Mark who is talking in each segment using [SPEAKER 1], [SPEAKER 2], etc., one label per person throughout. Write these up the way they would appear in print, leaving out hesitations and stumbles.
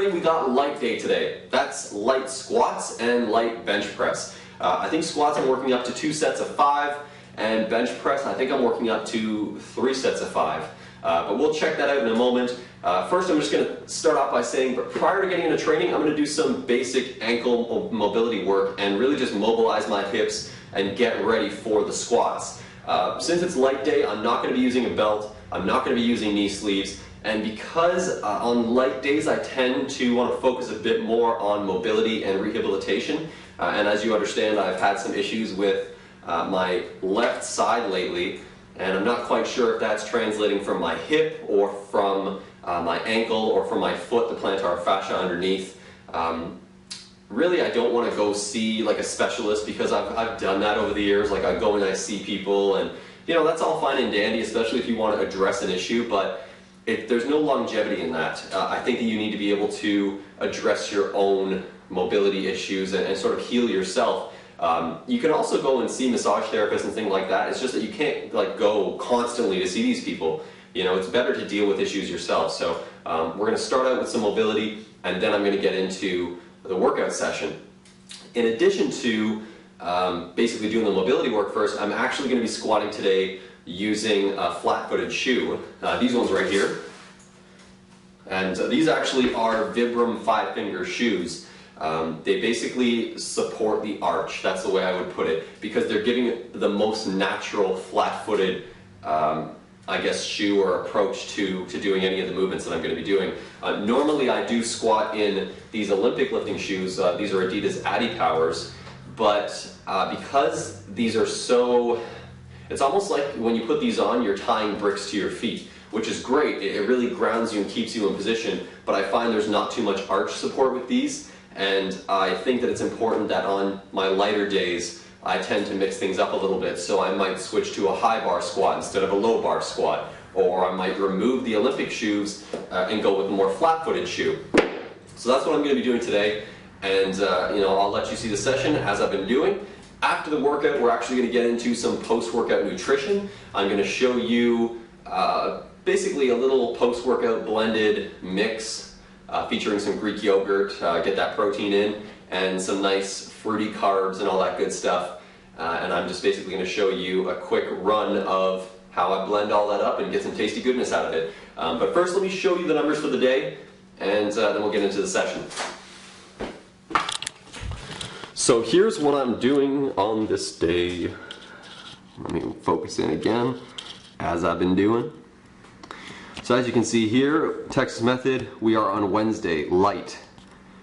[SPEAKER 1] training, we got light day today. That's light squats and light bench press. I think squats I'm working up to 2 sets of 5, and bench press I think I'm working up to 3 sets of 5. But we'll check that out in a moment. First, I'm just going to start off by saying, but prior to getting into training, I'm going to do some basic ankle mobility work and really just mobilize my hips and get ready for the squats. Since it's light day, I'm not going to be using a belt, I'm not going to be using knee sleeves, and because on light days I tend to want to focus a bit more on mobility and rehabilitation, and as you understand, I've had some issues with my left side lately, and I'm not quite sure if that's translating from my hip or from my ankle or from my foot, the plantar fascia underneath. Really, I don't want to go see like a specialist because I've done that over the years. Like I go and I see people, and you know, that's all fine and dandy, especially if you want to address an issue, but there's no longevity in that. I think that you need to be able to address your own mobility issues and sort of heal yourself. You can also go and see massage therapists and things like that. It's just that you can't like go constantly to see these people. You know, it's better to deal with issues yourself. So we're going to start out with some mobility, and then I'm going to get into the workout session. In addition to basically doing the mobility work first, I'm actually going to be squatting today using a flat-footed shoe. These ones right here. And these actually are Vibram 5-finger shoes. They basically support the arch, that's the way I would put it, because they're giving it the most natural flat-footed I guess shoe or approach to doing any of the movements that I'm going to be doing. Normally I do squat in these Olympic lifting shoes. These are Adidas Adipowers, but because these are so, it's almost like when you put these on, you're tying bricks to your feet, which is great. It really grounds you and keeps you in position, but I find there's not too much arch support with these, and I think that it's important that on my lighter days I tend to mix things up a little bit, so I might switch to a high bar squat instead of a low bar squat, or I might remove the Olympic shoes and go with a more flat-footed shoe. So that's what I'm going to be doing today, and you know, I'll let you see the session as I've been doing. After the workout, we're actually going to get into some post-workout nutrition. I'm going to show you basically a little post-workout blended mix featuring some Greek yogurt, get that protein in, and some nice fruity carbs and all that good stuff. And I'm just basically going to show you a quick run of how I blend all that up and get some tasty goodness out of it. But first, let me show you the numbers for the day, and then we'll get into the session. So here's what I'm doing on this day. Let me focus in again, as I've been doing. So as you can see here, Texas Method, we are on Wednesday, light.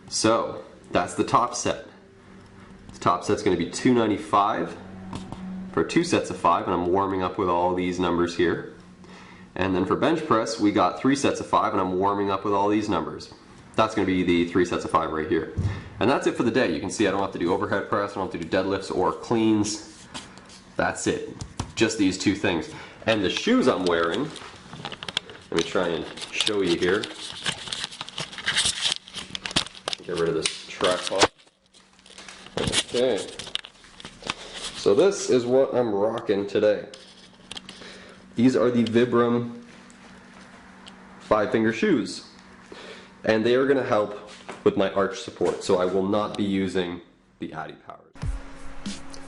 [SPEAKER 1] So that's the top set. The top set's going to be 295 for 2 sets of 5, and I'm warming up with all these numbers here. And then for bench press, we got 3 sets of 5, and I'm warming up with all these numbers. That's going to be the 3 sets of 5 right here. And that's it for the day. You can see I don't have to do overhead press, I don't have to do deadlifts or cleans. That's it. Just these 2 things. And the shoes I'm wearing, let me try and show you here. Get rid of this tripod. Okay. So this is what I'm rocking today. These are the Vibram 5-finger shoes. And they are going to help with my arch support, so I will not be using the Adipowers.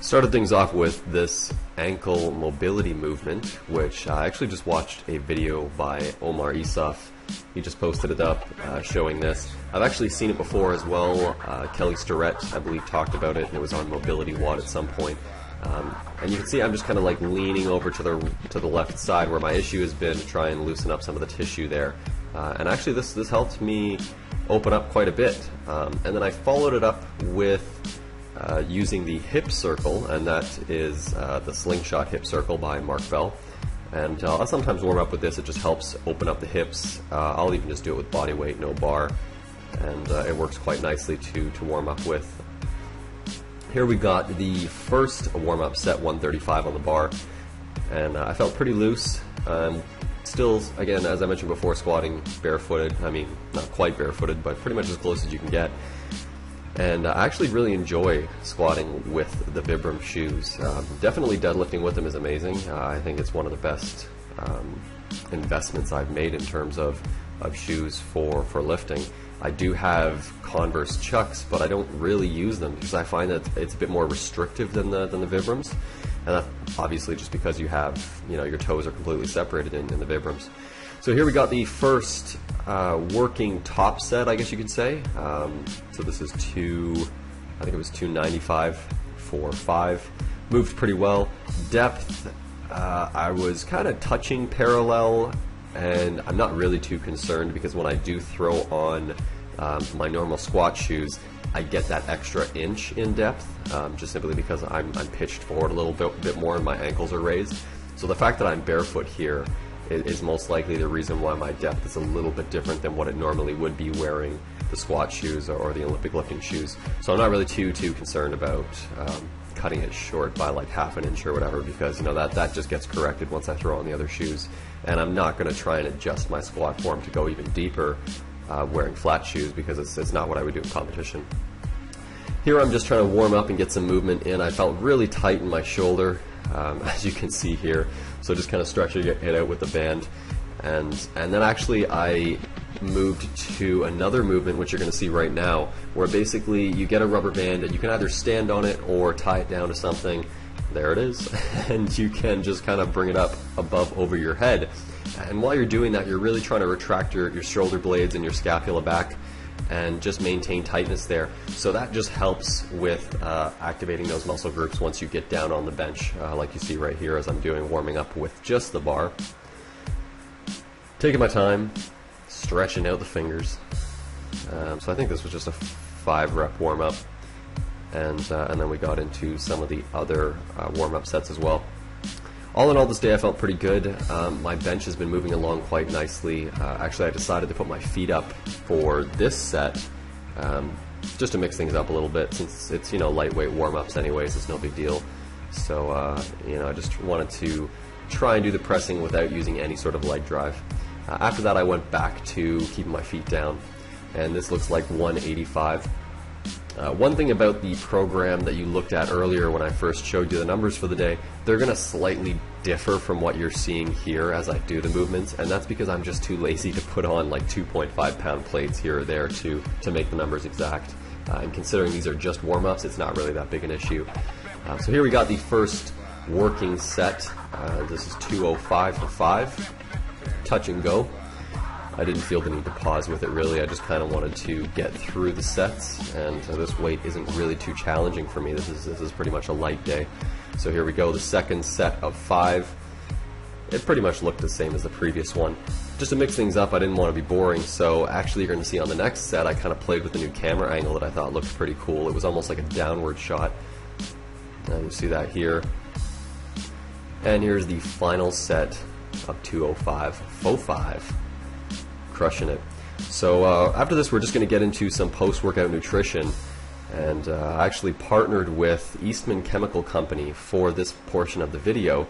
[SPEAKER 1] Started things off with this ankle mobility movement, which I actually just watched a video by Omar Isuf. He just posted it up showing this. I've actually seen it before as well. Kelly Starrett, I believe, talked about it, and it was on Mobility Watt at some point. And you can see I'm just kind of like leaning over to the left side where my issue has been, to try and loosen up some of the tissue there. And actually this helped me open up quite a bit. And then I followed it up with using the hip circle, and that is the slingshot hip circle by Mark Bell. And I'll sometimes warm up with this. It just helps open up the hips. I'll even just do it with body weight, no bar. And it works quite nicely to warm up with. Here we got the first warm-up set, 135 on the bar. And I felt pretty loose. Still, again, as I mentioned before, squatting barefooted. I mean, not quite barefooted, but pretty much as close as you can get. And I actually really enjoy squatting with the Vibram shoes. Definitely deadlifting with them is amazing. I think it's one of the best investments I've made in terms of
[SPEAKER 2] of shoes for lifting. I do have Converse Chucks, but I don't really use them because I find that it's a bit more restrictive than the Vibrams, and that's obviously just because you have, you know, your toes are completely separated in the Vibrams. So here we got the first working top set, I guess you could say. So this is I think it was 295 for 5. Moved pretty well. Depth, I was kind of touching parallel, and I'm not really too concerned because when I do throw on my normal squat shoes, I get that extra inch in depth, just simply because I'm pitched forward a little bit more and my ankles are raised. So the fact that I'm barefoot here is most likely the reason why my depth is a little bit different than what it normally would be wearing the squat shoes or the Olympic lifting shoes. So I'm not really too concerned about cutting it short by like half an inch or whatever, because you know that just gets corrected once I throw on the other shoes, and I'm not going to try and adjust my squat form to go even deeper wearing flat shoes, because it's not what I would do in competition. Here I'm just trying to warm up and get some movement in. I felt really tight in my shoulder, as you can see here, so just kind of stretching it out with the band, and then actually I moved to another movement, which you're going to see right now, where basically you get a rubber band and you can either stand on it or tie it down to something. There it is. And you can just kind of bring it up above over your head, and while you're doing that, you're really trying to retract your shoulder blades and your scapula back and just maintain tightness there. So that just helps with activating those muscle groups once you get down on the bench, like you see right here as I'm doing, warming up with just the bar. Taking my time, stretching out the fingers. So I think this was just a 5-rep warm-up, and then we got into some of the other warm-up sets as well. All in all, this day I felt pretty good. My bench has been moving along quite nicely. Actually, I decided to put my feet up for this set, just to mix things up a little bit, since it's, you know, lightweight warm-ups anyways, it's no big deal. So, you know, I just wanted to try and do the pressing without using any sort of leg drive. After that, I went back to keeping my feet down, and this looks like 185. One thing about the program that you looked at earlier when I first showed you the numbers for the day, they're going to slightly differ from what you're seeing here as I do the movements, and that's because I'm just too lazy to put on like 2.5 pound plates here or there to make the numbers exact. And considering these are just warm-ups, it's not really that big an issue. So here we got the first working set. This is 205 for 5. Touch and go. I didn't feel the need to pause with it really. I just kind of wanted to get through the sets, and this weight isn't really too challenging for me. This is pretty much a light day. So here we go, the second set of 5. It pretty much looked the same as the previous one. Just to mix things up, I didn't want to be boring, so actually you're going to see on the next set I kind of played with a new camera angle that I thought looked pretty cool. It was almost like a downward shot. And you see that here. And here's the final set of 205 faux 5. Crushing it. So after this, we're just going to get into some post-workout nutrition, and I actually partnered with Eastman Chemical Company for this portion of the video,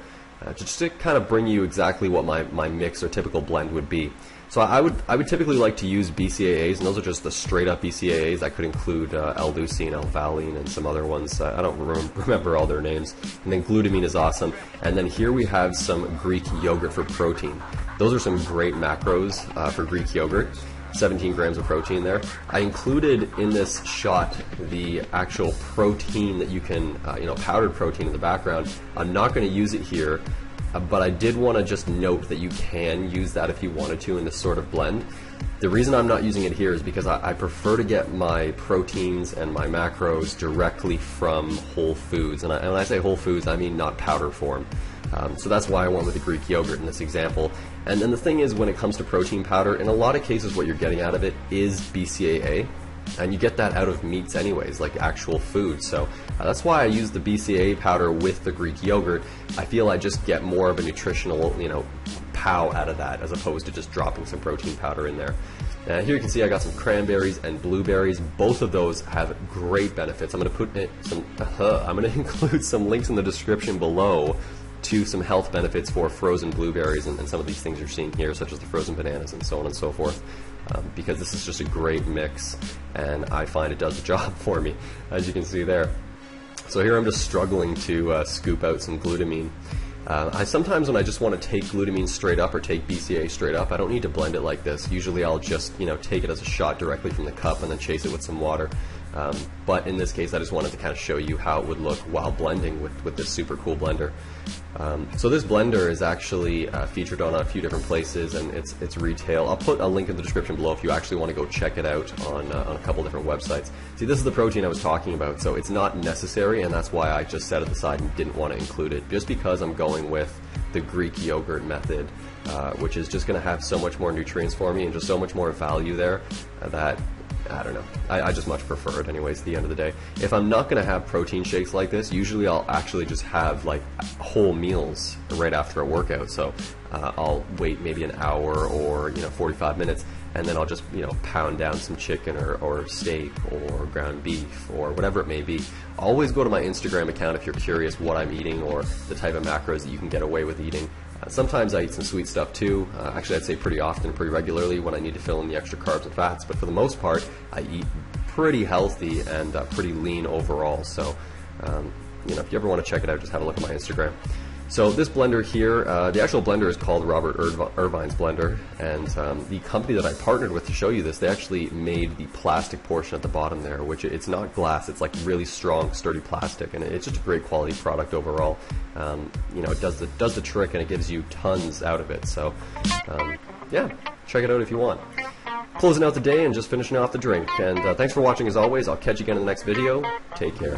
[SPEAKER 2] just to kind of bring you exactly what my mix or typical blend would be. So I would typically like to use BCAAs, and those are just the straight up BCAAs. I could include L-leucine, L-valine, and some other ones. I don't remember all their names. And then glutamine is awesome. And then here we have some Greek yogurt for protein. Those are some great macros for Greek yogurt. 17 grams of protein there. I included in this shot the actual protein that you can, you know, powdered protein in the background. I'm not going to use it here, but I did want to just note that you can use that if you wanted to in this sort of blend. The reason I'm not using it here is because I prefer to get my proteins and my macros directly from whole foods. And when I say whole foods, I mean not powder form. So that's why I went with the Greek yogurt in this example. And then the thing is, when it comes to protein powder, in a lot of cases what you're getting out of it is BCAA. And you get that out of meats anyways, like actual food. So that's why I use the BCAA powder with the Greek yogurt. I feel I just get more of a nutritional, you know, pow out of that, as opposed to just dropping some protein powder in there. Here you can see I got some cranberries and blueberries. Both of those have great benefits. I'm going to put I'm going to include some links in the description below to some health benefits for frozen blueberries and some of these things you're seeing here, such as the frozen bananas and so on and so forth. Because this is just a great mix, and I find it does the job for me, as you can see there. So here I'm just struggling to scoop out some glutamine, Sometimes when I just want to take glutamine straight up or take BCA straight up, I don't need to blend it like this. Usually I'll just take it as a shot directly from the cup and then chase it with some water. But in this case, I just wanted to kind of show you how it would look while blending with this super cool blender. So this blender is actually featured on a few different places, and it's retail. I'll put a link in the description below if you actually want to go check it out on a couple different websites. See, this is the protein I was talking about, so it's not necessary, and that's why I just set it aside and didn't want to include it, just because I'm going with the Greek yogurt method, which is just going to have so much more nutrients for me and just so much more value there that I don't know. I just much prefer it anyways at the end of the day. If I'm not going to have protein shakes like this, usually I'll actually just have like whole meals right after a workout. So I'll wait maybe an hour or 45 minutes, and then I'll just pound down some chicken or steak or ground beef or whatever it may be. Always go to my Instagram account if you're curious what I'm eating or the type of macros that you can get away with eating. Sometimes I eat some sweet stuff too. Actually, I'd say pretty often, pretty regularly when I need to fill in the extra carbs and fats. But for the most part, I eat pretty healthy and pretty lean overall. So, if you ever want to check it out, just have a look at my Instagram. So this blender here, the actual blender is called Robert Irvine's blender, and the company that I partnered with to show you this, they actually made the plastic portion at the bottom there, which it's not glass, it's like really strong, sturdy plastic, and it's just a great quality product overall. It does the trick, and it gives you tons out of it. So, yeah, check it out if you want. Closing out the day and just finishing off the drink. And thanks for watching as always. I'll catch you again in the next video. Take care.